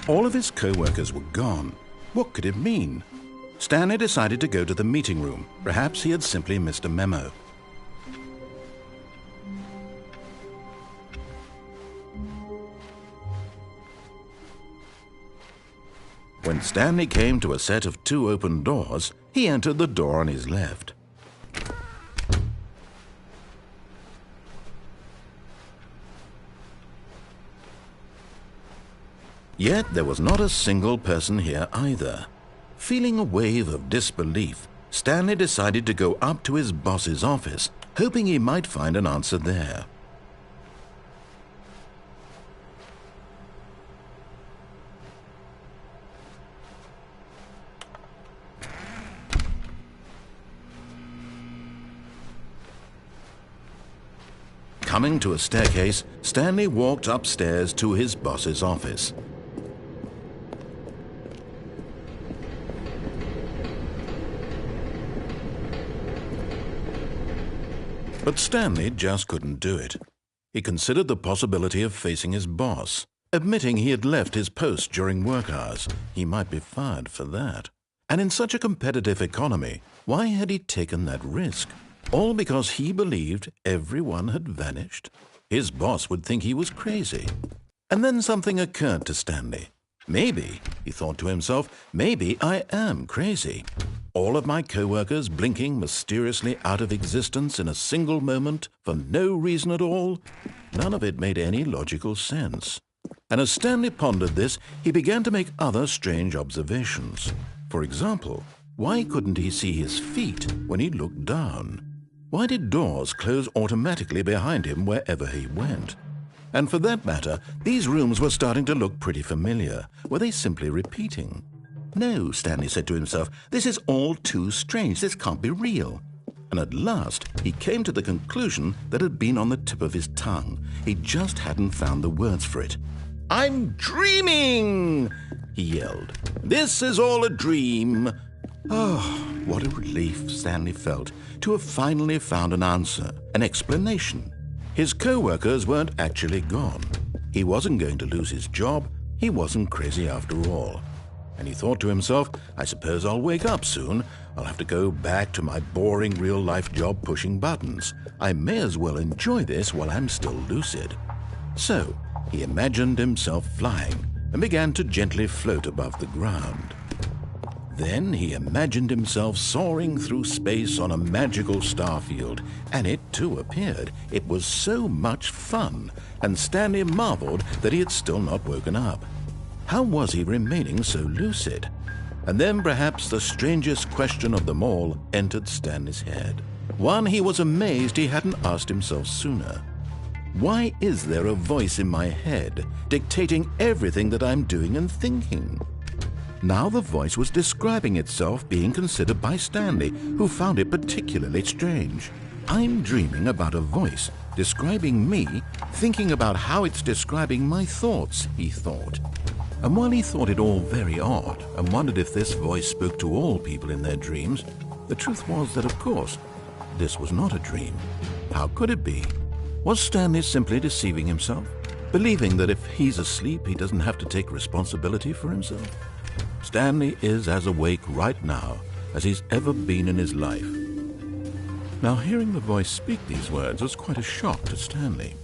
All of his co-workers were gone. What could it mean? Stanley decided to go to the meeting room. Perhaps he had simply missed a memo. When Stanley came to a set of 2 open doors, he entered the door on his left. Yet there was not a single person here either. Feeling a wave of disbelief, Stanley decided to go up to his boss's office, hoping he might find an answer there. Coming to a staircase, Stanley walked upstairs to his boss's office. But Stanley just couldn't do it. He considered the possibility of facing his boss. Admitting he had left his post during work hours, he might be fired for that. And in such a competitive economy, why had he taken that risk? All because he believed everyone had vanished? His boss would think he was crazy. And then something occurred to Stanley. Maybe, he thought to himself, maybe I am crazy. All of my co-workers blinking mysteriously out of existence in a single moment for no reason at all? None of it made any logical sense. And as Stanley pondered this, he began to make other strange observations. For example, why couldn't he see his feet when he looked down? Why did doors close automatically behind him wherever he went? And for that matter, these rooms were starting to look pretty familiar. Were they simply repeating? No, Stanley said to himself, this is all too strange. This can't be real. And at last, he came to the conclusion that had been on the tip of his tongue. He just hadn't found the words for it. "I'm dreaming!" he yelled. "This is all a dream." Oh, what a relief Stanley felt to have finally found an answer, an explanation. His co-workers weren't actually gone. He wasn't going to lose his job. He wasn't crazy after all. And he thought to himself, I suppose I'll wake up soon. I'll have to go back to my boring real-life job pushing buttons. I may as well enjoy this while I'm still lucid. So he imagined himself flying and began to gently float above the ground. Then he imagined himself soaring through space on a magical starfield, and it too appeared. It was so much fun, and Stanley marveled that he had still not woken up. How was he remaining so lucid? And then perhaps the strangest question of them all entered Stanley's head. One he was amazed he hadn't asked himself sooner. Why is there a voice in my head dictating everything that I'm doing and thinking? Now the voice was describing itself being considered by Stanley, who found it particularly strange. I'm dreaming about a voice describing me, thinking about how it's describing my thoughts, he thought. And while he thought it all very odd and wondered if this voice spoke to all people in their dreams, the truth was that, of course, this was not a dream. How could it be? Was Stanley simply deceiving himself, believing that if he's asleep, he doesn't have to take responsibility for himself? Stanley is as awake right now as he's ever been in his life. Now, hearing the voice speak these words was quite a shock to Stanley.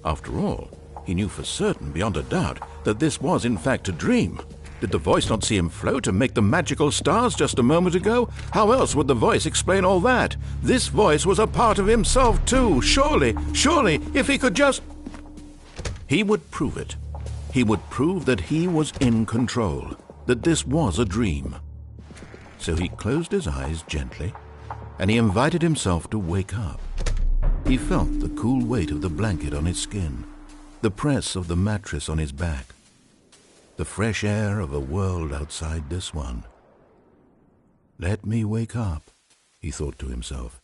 After all, he knew for certain, beyond a doubt, that this was in fact a dream. Did the voice not see him float and make the magical stars just a moment ago? How else would the voice explain all that? This voice was a part of himself too. Surely, if he could just... He would prove it. He would prove that he was in control, that this was a dream. So he closed his eyes gently, and he invited himself to wake up. He felt the cool weight of the blanket on his skin, the press of the mattress on his back, the fresh air of a world outside this one. Let me wake up, he thought to himself.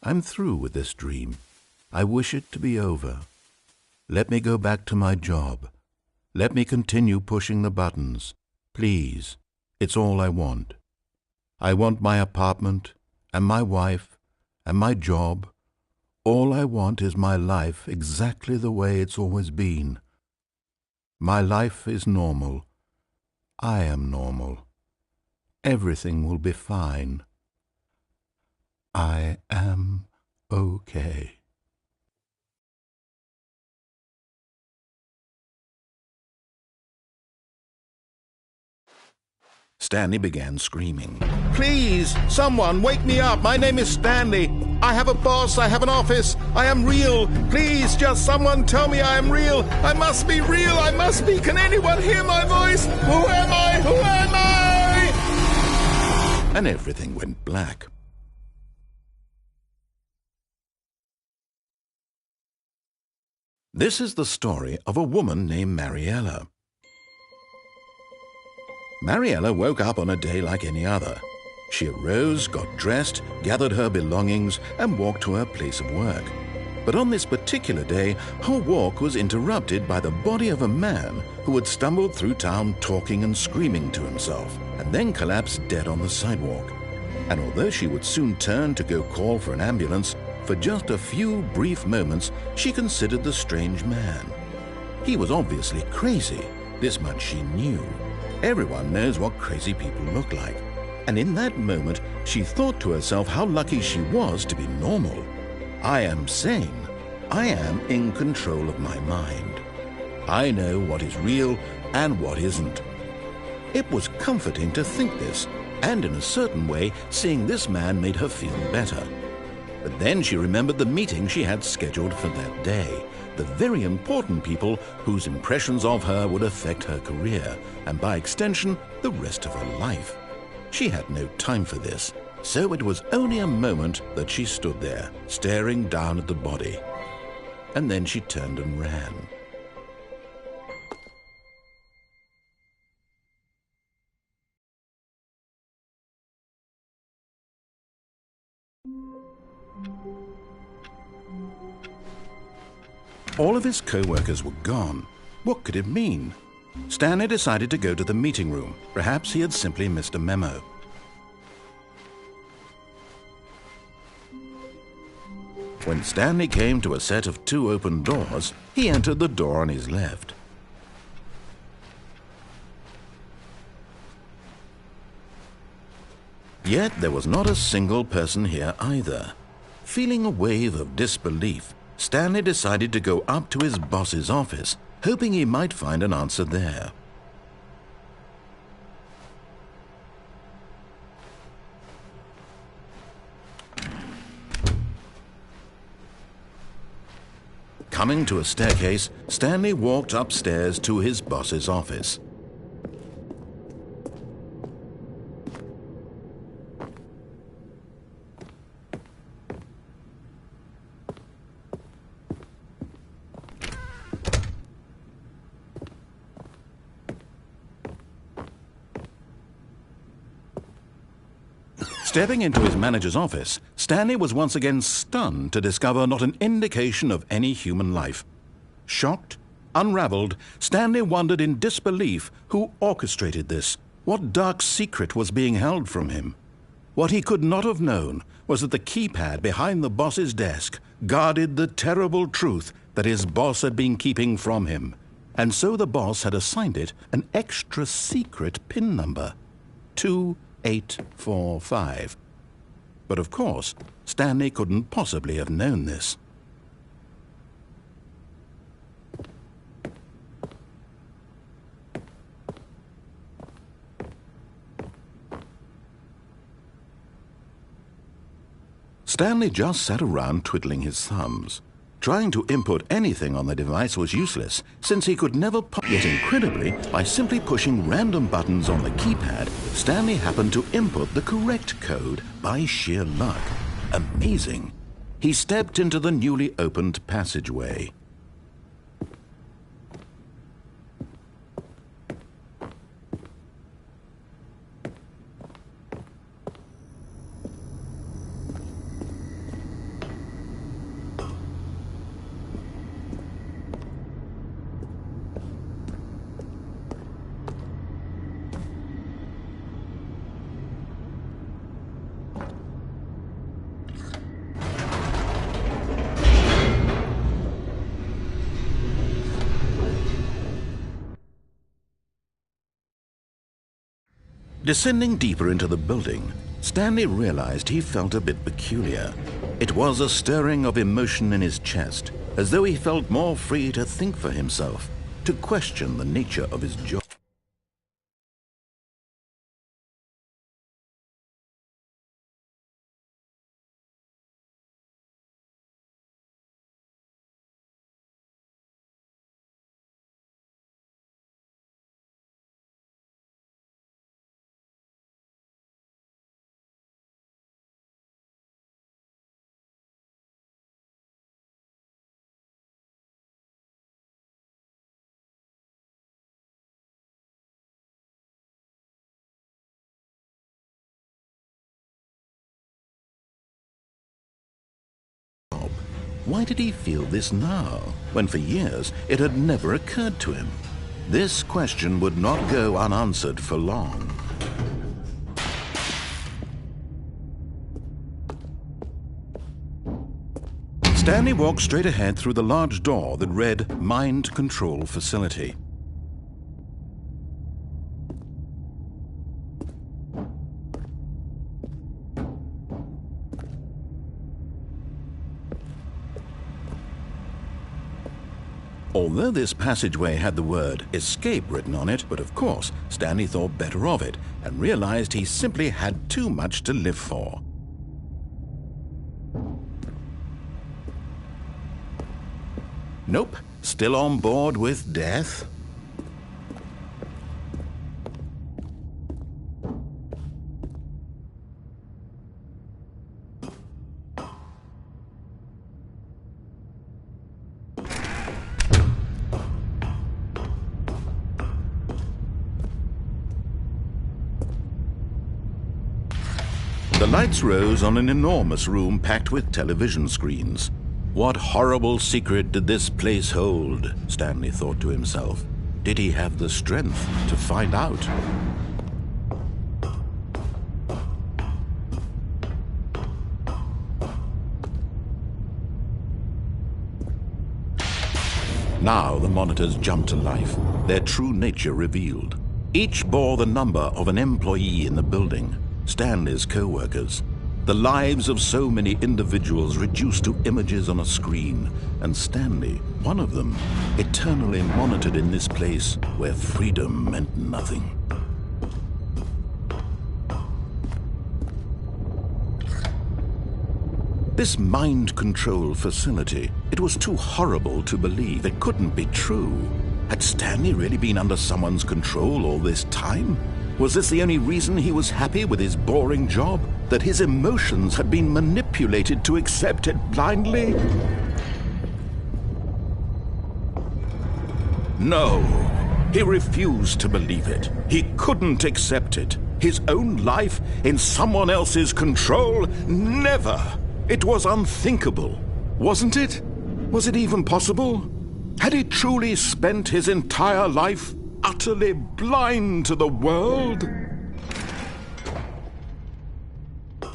I'm through with this dream. I wish it to be over. Let me go back to my job. Let me continue pushing the buttons. Please, it's all I want. I want my apartment, and my wife, and my job. All I want is my life exactly the way it's always been. My life is normal. I am normal. Everything will be fine. I am okay. Stanley began screaming. Please, someone, wake me up. My name is Stanley. I have a boss. I have an office. I am real. Please, just someone tell me I am real. I must be real. I must be. Can anyone hear my voice? Who am I? Who am I? And everything went black. This is the story of a woman named Mariella. Mariella woke up on a day like any other. She arose, got dressed, gathered her belongings, and walked to her place of work. But on this particular day, her walk was interrupted by the body of a man who had stumbled through town talking and screaming to himself, and then collapsed dead on the sidewalk. And although she would soon turn to go call for an ambulance, for just a few brief moments she considered the strange man. He was obviously crazy, this much she knew. Everyone knows what crazy people look like. And in that moment, she thought to herself how lucky she was to be normal. I am sane. I am in control of my mind. I know what is real and what isn't. It was comforting to think this, and in a certain way, seeing this man made her feel better. But then she remembered the meeting she had scheduled for that day. The very important people whose impressions of her would affect her career, and by extension, the rest of her life. She had no time for this, so it was only a moment that she stood there, staring down at the body. And then she turned and ran. All of his co-workers were gone. What could it mean? Stanley decided to go to the meeting room. Perhaps he had simply missed a memo. When Stanley came to a set of 2 open doors, he entered the door on his left. Yet there was not a single person here either. Feeling a wave of disbelief, Stanley decided to go up to his boss's office, hoping he might find an answer there. Coming to a staircase, Stanley walked upstairs to his boss's office. Stepping into his manager's office, Stanley was once again stunned to discover not an indication of any human life. Shocked, unraveled, Stanley wondered in disbelief who orchestrated this, what dark secret was being held from him. What he could not have known was that the keypad behind the boss's desk guarded the terrible truth that his boss had been keeping from him, and so the boss had assigned it an extra secret PIN number, 2845. But of course, Stanley couldn't possibly have known this. Stanley just sat around twiddling his thumbs, Trying to input anything on the device was useless, since he could never Yet incredibly, by simply pushing random buttons on the keypad, Stanley happened to input the correct code by sheer luck. Amazing. He stepped into the newly opened passageway. Descending deeper into the building, Stanley realized he felt a bit peculiar. It was a stirring of emotion in his chest, as though he felt more free to think for himself, to question the nature of his job. Why did he feel this now, when for years it had never occurred to him? This question would not go unanswered for long. Stanley walked straight ahead through the large door that read Mind Control Facility. Although this passageway had the word escape written on it, but of course Stanley thought better of it and realized he simply had too much to live for. Nope, still on board with death. The lights rose on an enormous room packed with television screens. What horrible secret did this place hold? Stanley thought to himself. Did he have the strength to find out? Now the monitors jumped to life, their true nature revealed. Each bore the number of an employee in the building. Stanley's co-workers, the lives of so many individuals reduced to images on a screen, and Stanley, one of them, eternally monitored in this place where freedom meant nothing. This mind control facility, it was too horrible to believe. It couldn't be true. Had Stanley really been under someone's control all this time? Was this the only reason he was happy with his boring job? That his emotions had been manipulated to accept it blindly? No, he refused to believe it. He couldn't accept it. His own life in someone else's control? Never! It was unthinkable, wasn't it? Was it even possible? Had he truly spent his entire life utterly blind to the world?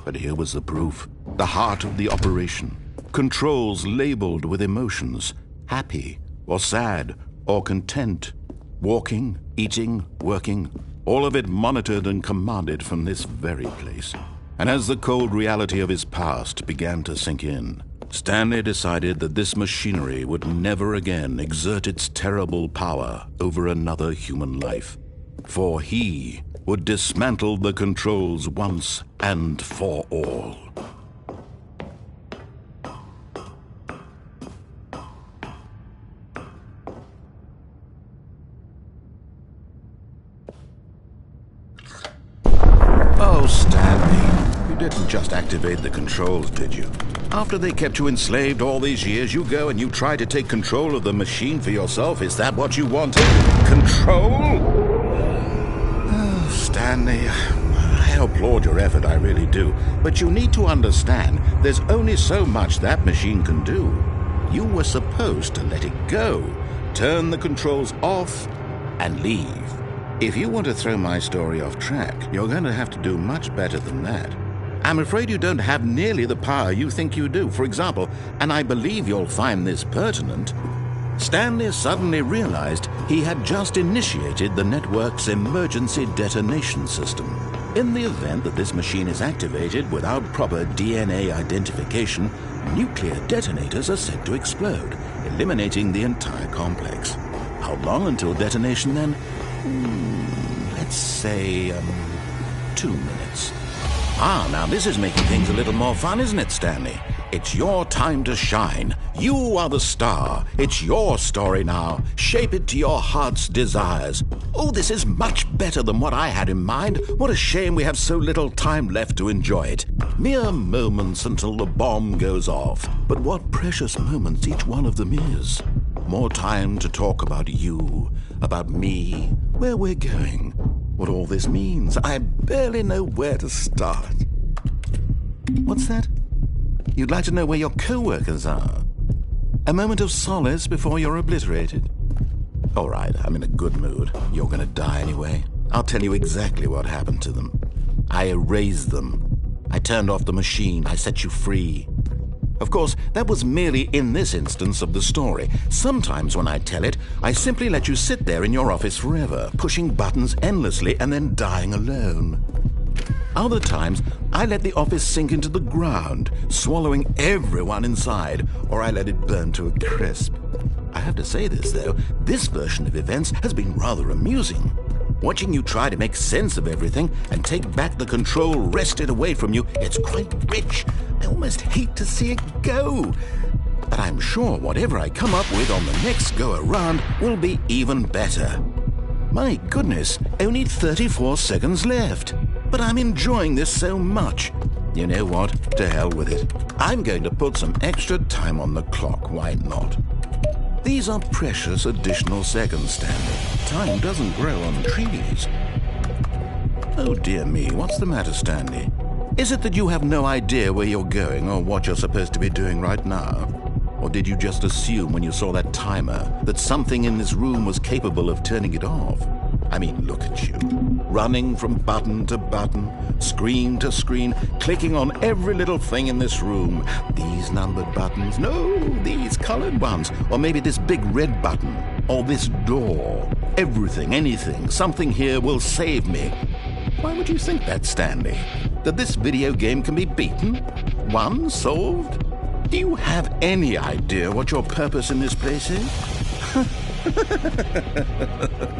But here was the proof, the heart of the operation. Controls labeled with emotions, happy or sad or content. Walking, eating, working, all of it monitored and commanded from this very place. And as the cold reality of his past began to sink in, Stanley decided that this machinery would never again exert its terrible power over another human life, for he would dismantle the controls once and for all. just activate the controls, did you? After they kept you enslaved all these years, you go and you try to take control of the machine for yourself? Is that what you wanted? Control? Oh, Stanley, I applaud your effort, I really do. But you need to understand, there's only so much that machine can do. You were supposed to let it go, turn the controls off, and leave. If you want to throw my story off track, you're going to have to do much better than that. I'm afraid you don't have nearly the power you think you do. For example, and I believe you'll find this pertinent, Stanley suddenly realized he had just initiated the network's emergency detonation system. In the event that this machine is activated without proper DNA identification, nuclear detonators are said to explode, eliminating the entire complex. How long until detonation then? Let's say, 2 minutes. Now this is making things a little more fun, isn't it, Stanley? It's your time to shine. You are the star. It's your story now. Shape it to your heart's desires. Oh, this is much better than what I had in mind. What a shame we have so little time left to enjoy it. Mere moments until the bomb goes off. But what precious moments each one of them is. More time to talk about you, about me, where we're going, what all this means. I barely know where to start. What's that? You'd like to know where your co-workers are? A moment of solace before you're obliterated? All right, I'm in a good mood. You're gonna die anyway. I'll tell you exactly what happened to them. I erased them. I turned off the machine. I set you free. Of course, that was merely in this instance of the story. Sometimes when I tell it, I simply let you sit there in your office forever, pushing buttons endlessly and then dying alone. Other times, I let the office sink into the ground, swallowing everyone inside, or I let it burn to a crisp. I have to say this, though, this version of events has been rather amusing. Watching you try to make sense of everything and take back the control wrested away from you, it's quite rich. I almost hate to see it go. But I'm sure whatever I come up with on the next go-around will be even better. My goodness, only 34 seconds left. But I'm enjoying this so much. You know what? To hell with it. I'm going to put some extra time on the clock. Why not? These are precious additional seconds, Stanley. Time doesn't grow on trees. Oh dear me, what's the matter, Stanley? Is it that you have no idea where you're going or what you're supposed to be doing right now? Or did you just assume when you saw that timer that something in this room was capable of turning it off? I mean, look at you. Running from button to button, screen to screen, clicking on every little thing in this room. These numbered buttons, no, these colored ones. Or maybe this big red button, or this door. Everything, anything, something here will save me. Why would you think that, Stanley? That this video game can be beaten? Won? Solved? Do you have any idea what your purpose in this place is?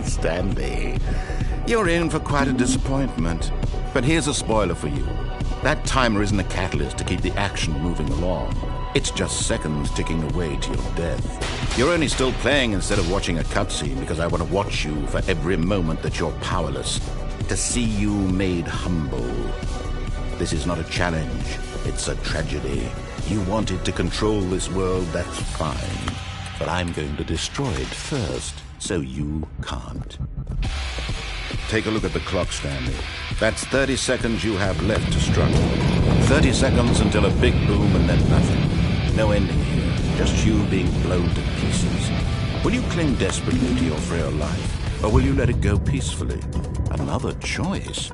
Stanley, you're in for quite a disappointment. But here's a spoiler for you. That timer isn't a catalyst to keep the action moving along. It's just seconds ticking away to your death. You're only still playing instead of watching a cutscene because I want to watch you for every moment that you're powerless. To see you made humble. This is not a challenge. It's a tragedy. You wanted to control this world, that's fine. But I'm going to destroy it first, so you can't. Take a look at the clock, Stanley. That's 30 seconds you have left to struggle. 30 seconds until a big boom and then nothing. No ending here, just you being blown to pieces. Will you cling desperately to your frail life, or will you let it go peacefully? Another choice.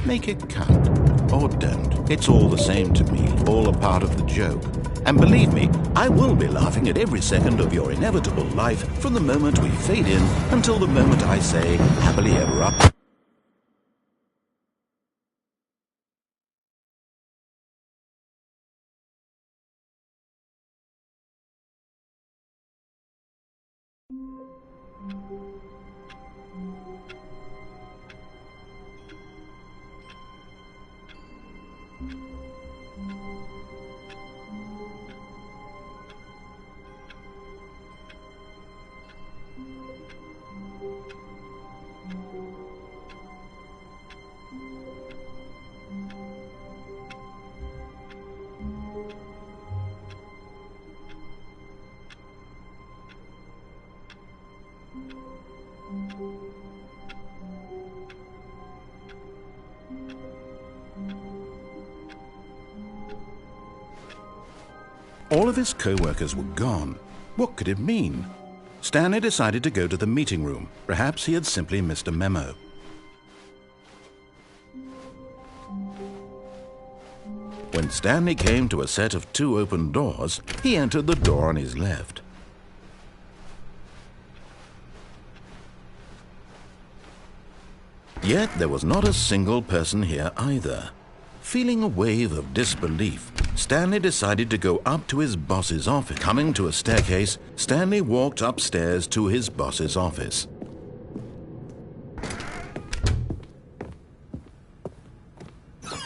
Make it count, or don't. It's all the same to me, all a part of the joke. And believe me, I will be laughing at every second of your inevitable life from the moment we fade in until the moment I say, happily ever after. All of his co-workers were gone. What could it mean? Stanley decided to go to the meeting room. Perhaps he had simply missed a memo. When Stanley came to a set of 2 open doors, he entered the door on his left. Yet there was not a single person here either. Feeling a wave of disbelief, Stanley decided to go up to his boss's office. Coming to a staircase, Stanley walked upstairs to his boss's office.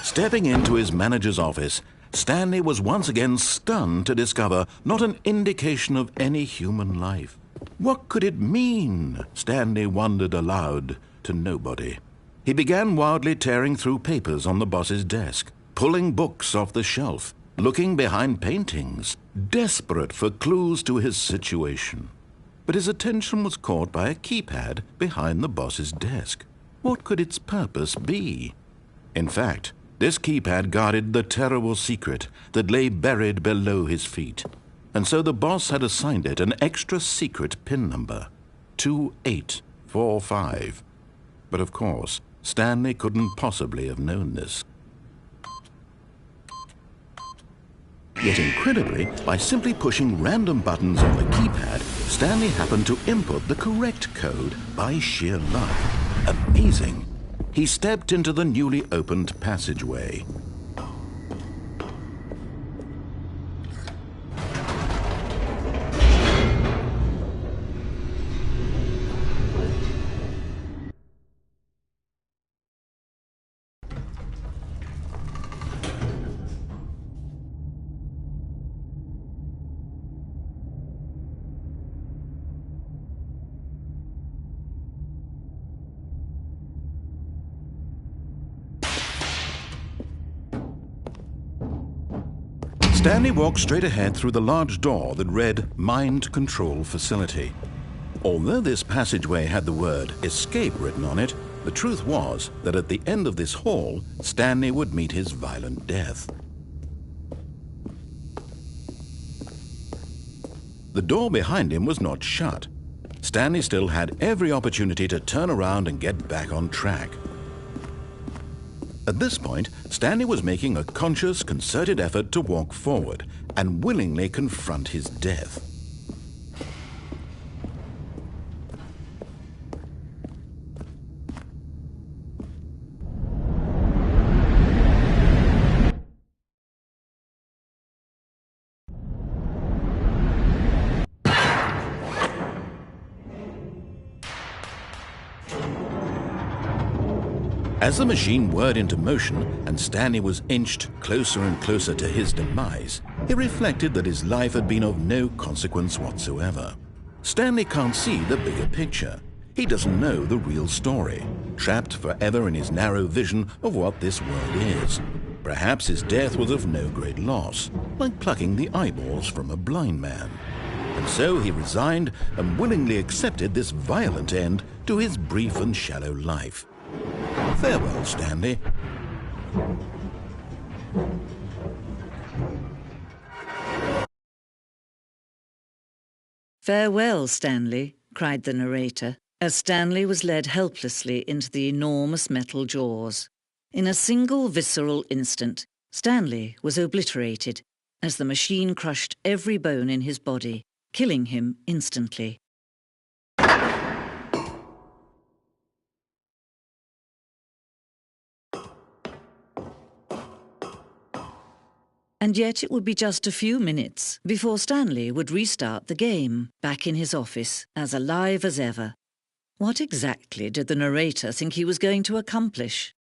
Stepping into his manager's office, Stanley was once again stunned to discover not an indication of any human life. What could it mean? Stanley wondered aloud to nobody. He began wildly tearing through papers on the boss's desk, pulling books off the shelf, looking behind paintings, desperate for clues to his situation. But his attention was caught by a keypad behind the boss's desk. What could its purpose be? In fact, this keypad guarded the terrible secret that lay buried below his feet. And so the boss had assigned it an extra secret PIN number, 2845. But of course, Stanley couldn't possibly have known this. Yet incredibly, by simply pushing random buttons on the keypad, Stanley happened to input the correct code by sheer luck. Amazing! He stepped into the newly opened passageway. Stanley walked straight ahead through the large door that read Mind Control Facility. Although this passageway had the word Escape written on it, the truth was that at the end of this hall, Stanley would meet his violent death. The door behind him was not shut. Stanley still had every opportunity to turn around and get back on track. At this point, Stanley was making a conscious, concerted effort to walk forward and willingly confront his death. As the machine whirred into motion and Stanley was inched closer and closer to his demise, he reflected that his life had been of no consequence whatsoever. Stanley can't see the bigger picture. He doesn't know the real story, trapped forever in his narrow vision of what this world is. Perhaps his death was of no great loss, like plucking the eyeballs from a blind man. And so he resigned and willingly accepted this violent end to his brief and shallow life. Farewell, Stanley. Farewell, Stanley, cried the narrator, as Stanley was led helplessly into the enormous metal jaws. In a single visceral instant, Stanley was obliterated as the machine crushed every bone in his body, killing him instantly. And yet it would be just a few minutes before Stanley would restart the game, back in his office, as alive as ever. What exactly did the narrator think he was going to accomplish?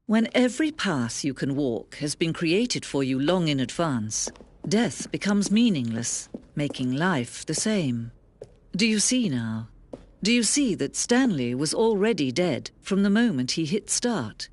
When every path you can walk has been created for you long in advance, death becomes meaningless, making life the same. Do you see now? Do you see that Stanley was already dead from the moment he hit start?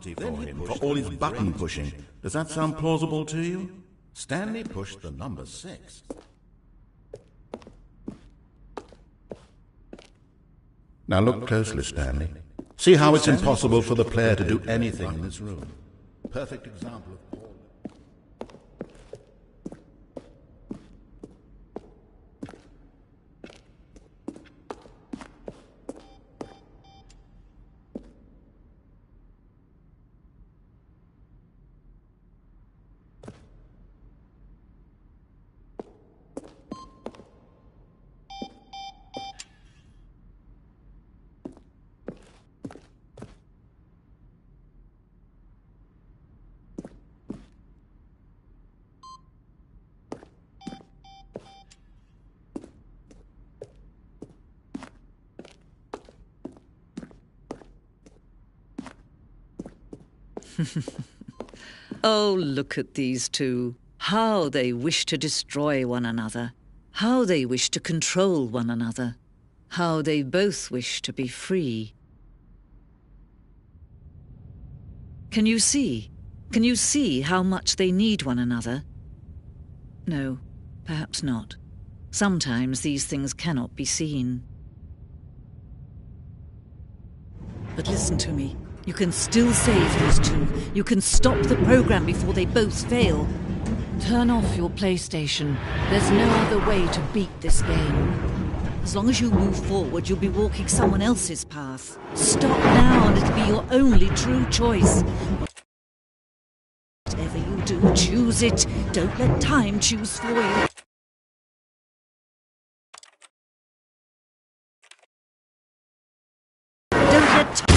penalty for him for all his button pushing. Does that sound plausible to you? Stanley pushed the number 6. Now look closely, Stanley. See how it's impossible for the player to do anything in this room. Perfect example of Paul. Oh, look at these two. How they wish to destroy one another. How they wish to control one another. How they both wish to be free. Can you see? Can you see how much they need one another? No, perhaps not. Sometimes these things cannot be seen. But listen to me. You can still save these two. You can stop the program before they both fail. Turn off your PlayStation. There's no other way to beat this game. As long as you move forward, you'll be walking someone else's path. Stop now and it'll be your only true choice. Whatever you do, choose it. Don't let time choose for you. Don't let time...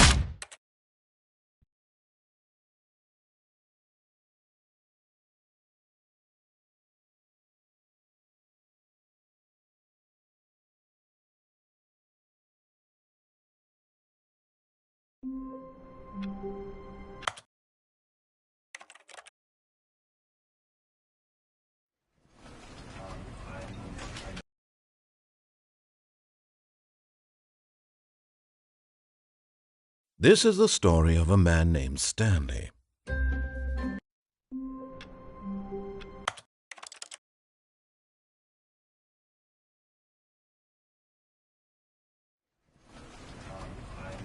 This is the story of a man named Stanley.